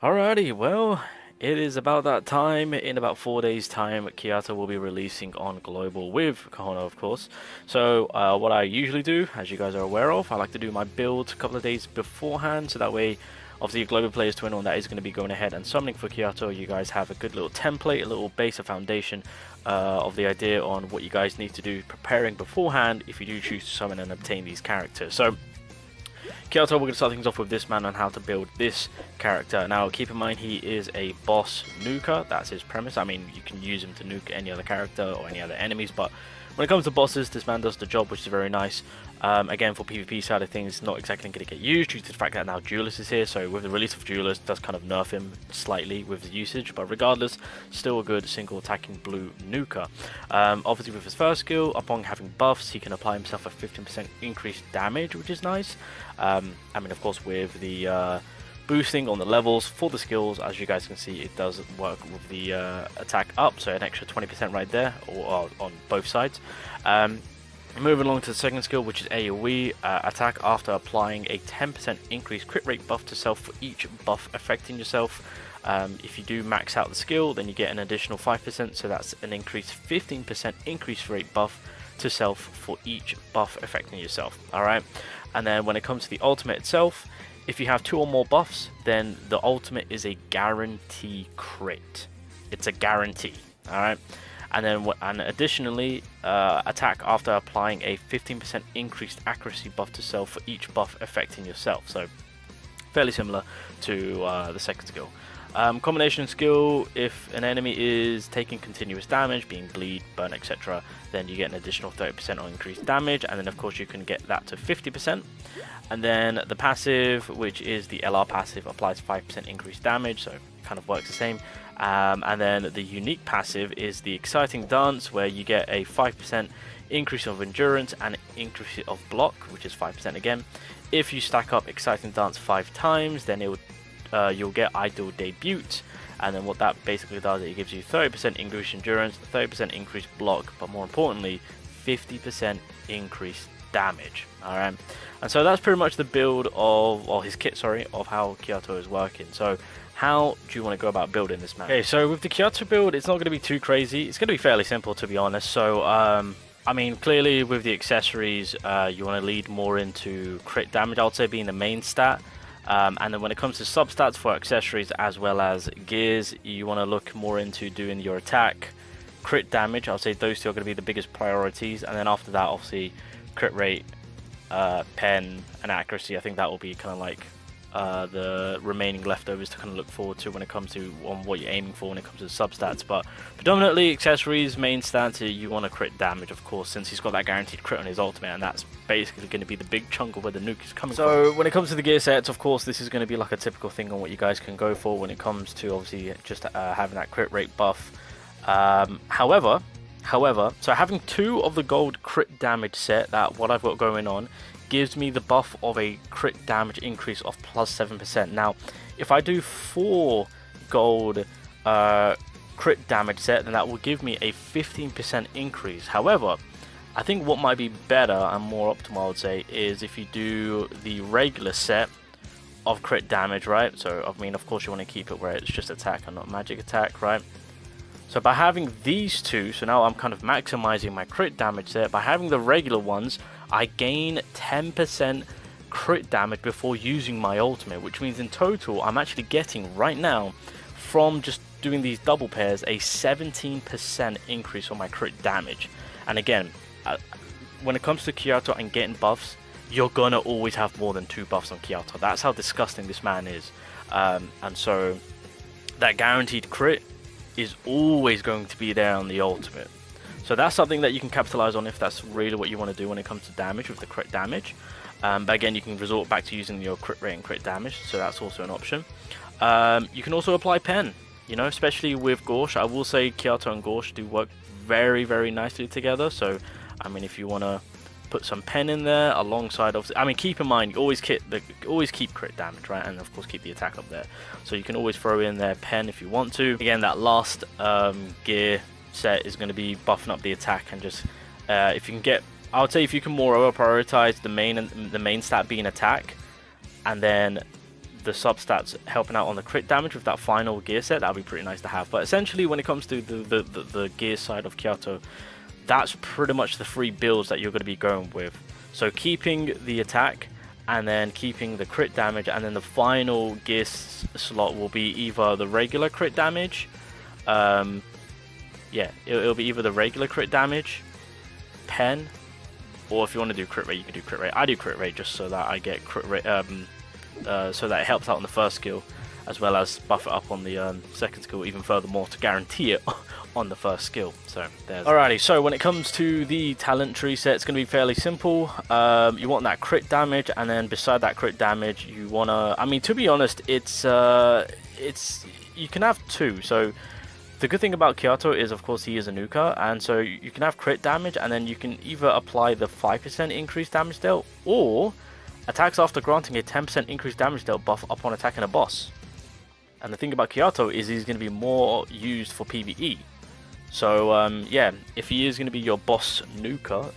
Alrighty, well, it is about that time. In about 4 days' time, Kiato will be releasing on global with Kahona, of course. So, what I usually do, as you guys are aware of, I like to do my build a couple of days beforehand, so that way, obviously, global players to win on that is going to be going ahead and summoning for Kiato. You guys have a good little template, a little base, a foundation of the idea on what you guys need to do preparing beforehand if you do choose to summon and obtain these characters. So, Kiato, we're going to start things off with this man on how to build this character. Now, keep in mind, he is a boss nuker. That's his premise. I mean, you can use him to nuke any other character or any other enemies, but when it comes to bosses, this man does the job, which is very nice. Again, for PvP side of things, not exactly going to get used due to the fact that now Duelist is here. So with the release of Duelist, it does kind of nerf him slightly with the usage, but regardless, still a good single attacking blue nuker. Obviously, with his first skill, upon having buffs, he can apply himself a 15% increased damage, which is nice. I mean, of course, with the boosting on the levels for the skills, as you guys can see, it does work with the attack up, so an extra 20% right there, or on both sides. Moving along to the second skill, which is AoE attack after applying a 10% increased crit rate buff to self for each buff affecting yourself. If you do max out the skill, then you get an additional 5%, so that's an increased 15% increased rate buff to self for each buff affecting yourself. Alright, and then when it comes to the ultimate itself, if you have 2 or more buffs, then the ultimate is a guarantee crit. It's a guarantee. Alright. And then, additionally, attack after applying a 15% increased accuracy buff to self for each buff affecting yourself. So, fairly similar to the second skill. Combination skill, if an enemy is taking continuous damage, being bleed, burn, etc., then you get an additional 30% on increased damage, and then of course you can get that to 50%. And then the passive, which is the LR passive, applies 5% increased damage, so it kind of works the same. And then the unique passive is the exciting dance, where you get a 5% increase of endurance and an increase of block, which is 5% again. If you stack up exciting dance 5 times, then it would you'll get idle debut, and then what that basically does, it gives you 30% increased endurance, 30% increased block, but more importantly 50% increased damage. Alright, and so that's pretty much the build of, or his kit, sorry, of how Kiato is working. So how do you want to go about building this man? Okay, so with the Kiato build, it's not going to be too crazy. It's going to be fairly simple, to be honest. So I mean, clearly with the accessories, you want to lead more into crit damage, I would say, being the main stat. And then when it comes to substats for accessories as well as gears, you want to look more into doing your attack, crit damage. I'll say those two are going to be the biggest priorities, and then after that, obviously, crit rate, pen, and accuracy. I think that will be kind of like the remaining leftovers to kind of look forward to when it comes to what you're aiming for when it comes to substats. But predominantly accessories, main stats, you want to crit damage, of course, since he's got that guaranteed crit on his ultimate, and that's basically going to be the big chunk of where the nuke is coming from. So when it comes to the gear sets, of course, this is going to be like a typical thing on what you guys can go for when it comes to obviously just having that crit rate buff. However, so having 2 of the gold crit damage set, that what I've got going on, gives me the buff of a crit damage increase of plus 7%. Now, if I do 4 gold crit damage set, then that will give me a 15% increase. However, I think what might be better and more optimal, I would say, is if you do the regular set of crit damage, right? So, I mean, of course, you want to keep it where it's just attack and not magic attack, right? So by having these 2, so now I'm kind of maximizing my crit damage set. By having the regular ones, I gain 10% crit damage before using my ultimate, which means in total, I'm actually getting right now, from just doing these double pairs, a 17% increase on my crit damage. And again, when it comes to Kiato and getting buffs, you're gonna always have more than 2 buffs on Kiato. That's how disgusting this man is. And so that guaranteed crit is always going to be there on the ultimate. So that's something that you can capitalize on if that's really what you want to do when it comes to damage with the crit damage. But again, you can resort back to using your crit rate and crit damage, so that's also an option. You can also apply pen, you know, especially with Gorsh. I will say Kiato and Gorsh do work very, very nicely together. So, I mean, if you want to put some pen in there alongside of, I mean, keep in mind, always keep crit damage, right? And of course keep the attack up there. So you can always throw in there pen if you want to. Again, that last gear set is going to be buffing up the attack, and just if you can get, I would say if you can more prioritize the main stat being attack, and then the substats helping out on the crit damage with that final gear set, that would be pretty nice to have. But essentially, when it comes to the gear side of Kiato, that's pretty much the 3 builds that you're going to be going with. So keeping the attack, and then keeping the crit damage, and then the final gear slot will be either the regular crit damage, yeah, it'll be either the regular crit damage, pen, or if you want to do crit rate, you can do crit rate. I do crit rate just so that I get crit rate, so that it helps out on the first skill, as well as buff it up on the second skill even furthermore to guarantee it on the first skill. So there's. Alrighty, so when it comes to the talent tree set, it's going to be fairly simple. You want that crit damage, and then beside that crit damage, you wanna. I mean, to be honest, it's you can have 2. So the good thing about Kiato is, of course, he is a NUKER, and so you can have crit damage, and then you can either apply the 5% increased damage dealt, or attacks after granting a 10% increased damage dealt buff upon attacking a boss. And the thing about Kiato is he's going to be more used for PvE. So yeah, if he is going to be your boss NUKER,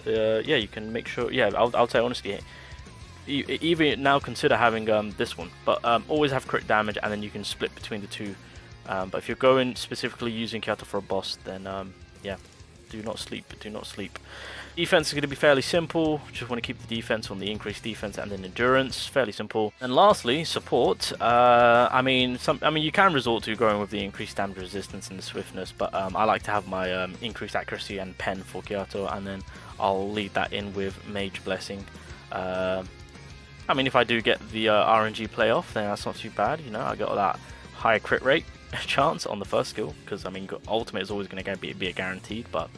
yeah, you can make sure. Yeah, I'll say honestly, even now consider having this one, but always have crit damage, and then you can split between the 2. But if you're going specifically using Kiato for a boss, then yeah, do not sleep. Do not sleep. Defense is going to be fairly simple. Just want to keep the defense on the increased defense and then endurance. Fairly simple. And lastly, support. I mean, you can resort to going with the increased damage resistance and the swiftness, but I like to have my increased accuracy and pen for Kiato, and then I'll lead that in with Mage Blessing. I mean, if I do get the RNG playoff, then that's not too bad. You know, I got that high crit rate chance on the first skill, because I mean, ultimate is always going to be a guaranteed, but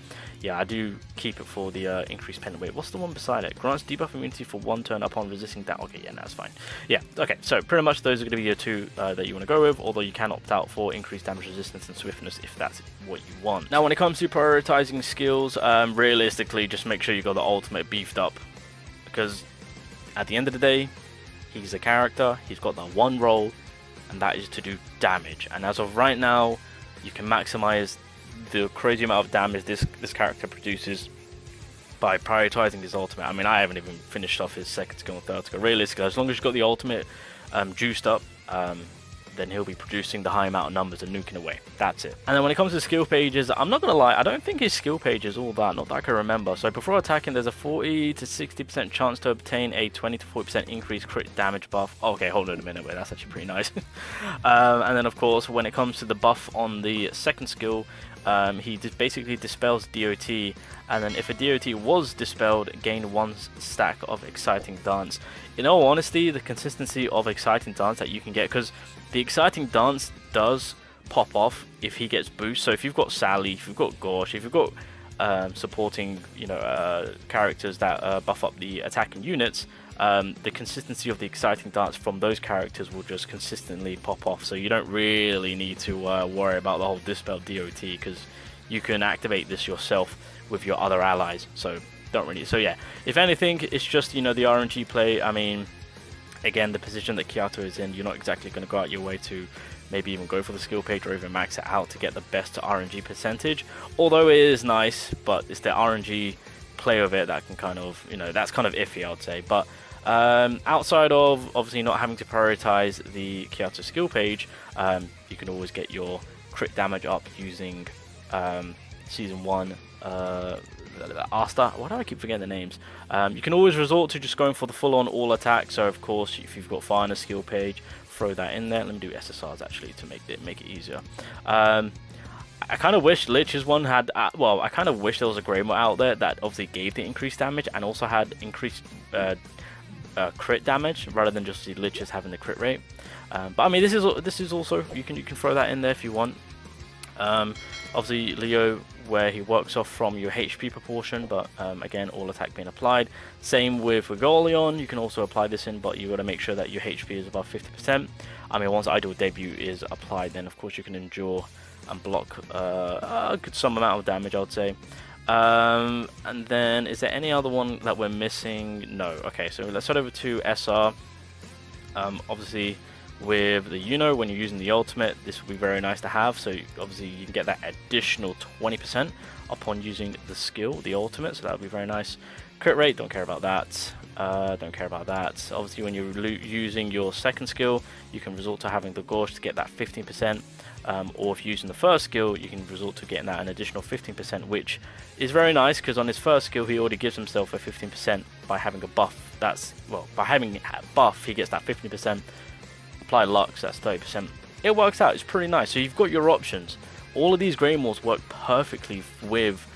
yeah, I do keep it for the increased pen. Wait, what's the one beside it? Grants debuff immunity for 1 turn upon resisting that. Okay, yeah, that's fine. Yeah, okay, so pretty much those are going to be your 2 that you want to go with, although you can opt out for increased damage resistance and swiftness if that's what you want. Now, when it comes to prioritizing skills, realistically, just make sure you got the ultimate beefed up, because at the end of the day, he's a character, he's got that one role, and that is to do damage. And as of right now, you can maximize the crazy amount of damage this character produces by prioritizing his ultimate. I mean, I haven't even finished off his second skill and third skill. Realistically, as long as you've got the ultimate juiced up, then he'll be producing the high amount of numbers and nuking away. That's it. And then when it comes to skill pages, I'm not gonna lie, I don't think his skill page is all that, not that I can remember. So before attacking, there's a 40 to 60% chance to obtain a 20 to 40% increased crit damage buff. Okay, hold on a minute, wait, that's actually pretty nice. And then of course, when it comes to the buff on the second skill, he basically dispels DOT, and then if a DOT was dispelled, gain 1 stack of exciting dance. In all honesty, the consistency of exciting dance that you can get, because the exciting dance does pop off if he gets boost. So if you've got Sally, if you've got Gorsh, if you've got supporting, you know, characters that buff up the attacking units, the consistency of the exciting dance from those characters will just consistently pop off. So you don't really need to worry about the whole dispel DOT, because you can activate this yourself with your other allies. So don't really. So yeah, if anything, it's just, you know, the RNG play. I mean, again, the position that Kiato is in, you're not exactly going to go out your way to maybe even go for the skill page or even max it out to get the best RNG percentage. Although it is nice, but it's the RNG play of it that can kind of, you know, that's kind of iffy, I would say. But outside of obviously not having to prioritize the Kiato skill page, you can always get your crit damage up using Season 1 Asta. Why do I keep forgetting the names? You can always resort to just going for the full-on all attack. So of course, if you've got fire on a skill page, throw that in there. Let me do SSRs actually to make it easier. I kind of wish Lich's one had, well, I kind of wish there was a grey mode out there that obviously gave the increased damage and also had increased crit damage rather than just the Lich's having the crit rate. But I mean, this is also, you can throw that in there if you want. Obviously Leo, where he works off from your HP proportion, but again, all attack being applied. Same with Gorleon, you can also apply this in, but you got to make sure that your HP is above 50%. I mean, once Idol Debut is applied, then of course you can endure and block a good some amount of damage, I would say. And then, is there any other one that we're missing? No. Okay, so let's head over to SR. Obviously, with the when you're using the ultimate, this will be very nice to have. So obviously you can get that additional 20% upon using the skill, the ultimate, so that would be very nice. Crit rate, don't care about that. Don't care about that. Obviously when you're using your second skill, you can resort to having the Gorge to get that 15%, or if you're using the first skill, you can resort to getting that an additional 15%, which is very nice because on his first skill he already gives himself a 15% by having a buff. That's, well, by having a buff he gets that 15%. Apply Lux, that's 30%. It works out, it's pretty nice. So you've got your options. All of these Greymores work perfectly with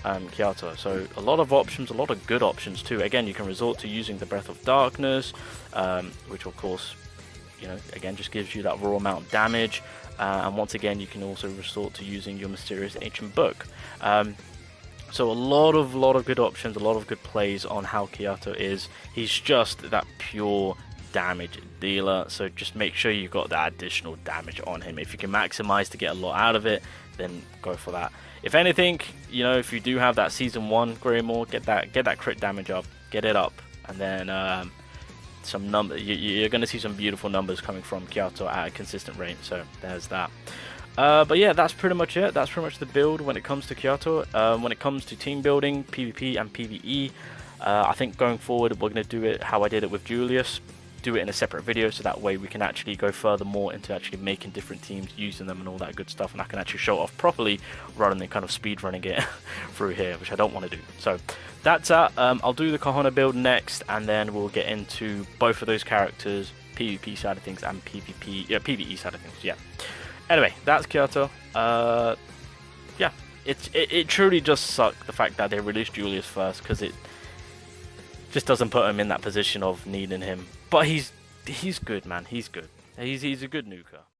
Kiato, so a lot of options, a lot of good options too. Again, you can resort to using the Breath of Darkness, which of course, again just gives you that raw amount of damage, and once again you can also resort to using your Mysterious Ancient Book. So a lot of good options, a lot of good plays on how Kiato is. He's just that pure damage dealer, so just make sure you got that additional damage on him. If you can maximize to get a lot out of it, then go for that. If anything, if you do have that season 1 Greymore, get that crit damage up, get it up, and then some number, you're going to see some beautiful numbers coming from Kiato at a consistent rate. So there's that. But yeah, that's pretty much it. That's pretty much the build when it comes to Kiato. When it comes to team building, PvP and PvE, I think going forward we're going to do it how I did it with Julius. Do it in a separate video, so that way we can actually go further more into actually making different teams, using them and all that good stuff, and I can actually show it off properly rather than kind of speed running it through here, which I don't want to do. So that's that. I'll do the Kahana build next, and then we'll get into both of those characters, PvP side of things and PvE side of things. Yeah. Anyway, that's Kiato. Yeah, it truly just sucked the fact that they released Julius first, because it just doesn't put him in that position of needing him. But he's good, man. He's good. He's a good nuker.